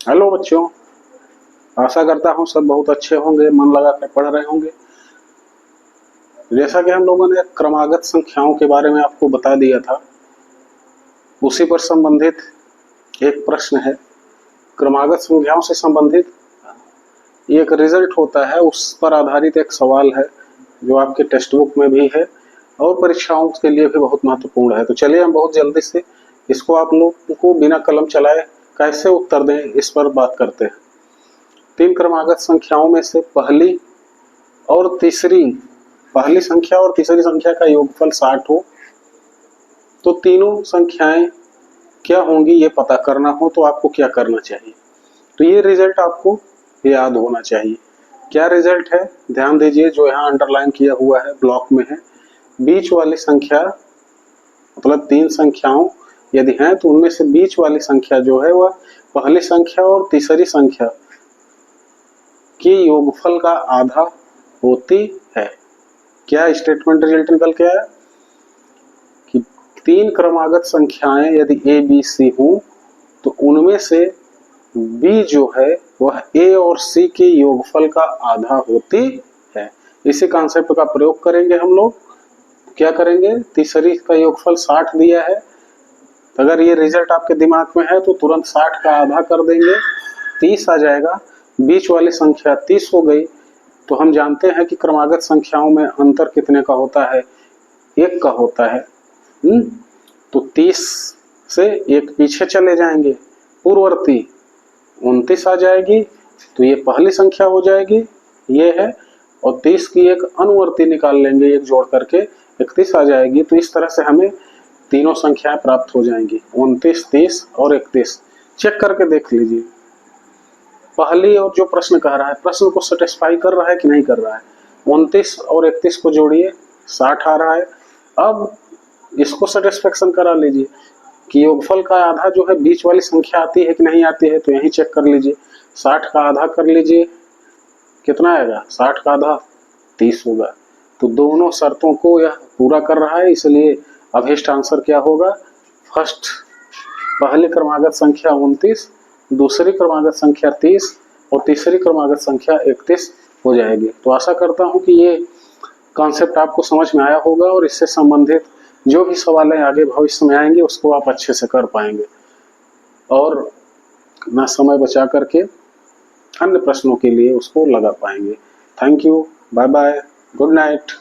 Hello बच्चों, आशा करता हूँ सब बहुत अच्छे होंगे, मन लगा कर पढ़ रहे होंगे। जैसा कि हम लोगों ने क्रमागत संख्याओं के बारे में आपको बता दिया था, उसी पर संबंधित एक प्रश्न है। क्रमागत संख्याओं से संबंधित एक रिजल्ट होता है, उस पर आधारित एक सवाल है जो आपके टेक्स्ट बुक में भी है और परीक्षाओं के लिए भी बहुत महत्वपूर्ण है। तो चलिए हम बहुत जल्दी से इसको आप लोग को बिना कलम चलाए कैसे उत्तर दें इस पर बात करते हैं। 3 क्रमागत संख्याओं में से पहली संख्या और तीसरी संख्या का योगफल 60 हो तो तीनों संख्याएं क्या होंगी ये पता करना हो तो आपको क्या करना चाहिए। तो ये रिजल्ट आपको याद होना चाहिए। क्या रिजल्ट है, ध्यान दीजिए, जो यहाँ अंडरलाइन किया हुआ है ब्लॉक में है। बीच वाली संख्या मतलब 3 संख्याओं यदि हैं तो उनमें से बीच वाली संख्या जो है वह पहली संख्या और तीसरी संख्या की योगफल का आधा होती है। क्या स्टेटमेंट रिजल्ट निकल के आया कि 3 क्रमागत संख्याएं यदि ए बी सी हों तो उनमें से बी जो है वह ए और सी के योगफल का आधा होती है। इसी कॉन्सेप्ट का प्रयोग करेंगे हम लोग। क्या करेंगे, तीसरी का योगफल 60 दिया है, अगर ये रिजल्ट आपके दिमाग में है तो तुरंत 60 का आधा कर देंगे, 30 आ जाएगा। बीच वाली संख्या 30 हो गई। तो हम जानते हैं कि क्रमागत संख्याओं में अंतर कितने का होता है, 1 का होता है। तो 30 से 1 पीछे चले जाएंगे, पूर्ववर्ती 29 आ जाएगी, तो ये पहली संख्या हो जाएगी, ये है। और 30 की एक अनुवर्ती निकाल लेंगे, एक जोड़ करके 31 आ जाएगी। तो इस तरह से हमें तीनों संख्याएं प्राप्त हो जाएंगी, 29, 30 और 31। चेक करके देख लीजिए पहली और जो प्रश्न कह रहा है, प्रश्न को सेटिस्फाई कर रहा है कि नहीं कर रहा है। 29 और 31 को जोड़िए, 60 आ रहा है। अब इसको सेटिस्फेक्शन करा लीजिए कि योगफल का आधा जो है बीच वाली संख्या आती है कि नहीं आती है। तो यही चेक कर लीजिए, 60 का आधा कर लीजिए, कितना आएगा, 60 का आधा 30 होगा। तो दोनों शर्तों को यह पूरा कर रहा है, इसलिए अभीष्ट आंसर क्या होगा, फर्स्ट पहली क्रमागत संख्या 29, दूसरी क्रमागत संख्या 30 और तीसरी क्रमागत संख्या 31 हो जाएगी। तो आशा करता हूं कि ये कॉन्सेप्ट आपको समझ में आया होगा और इससे संबंधित जो भी सवाल आगे भविष्य में आएंगे उसको आप अच्छे से कर पाएंगे और ना समय बचा करके अन्य प्रश्नों के लिए उसको लगा पाएंगे। Thank you, bye bye, good night.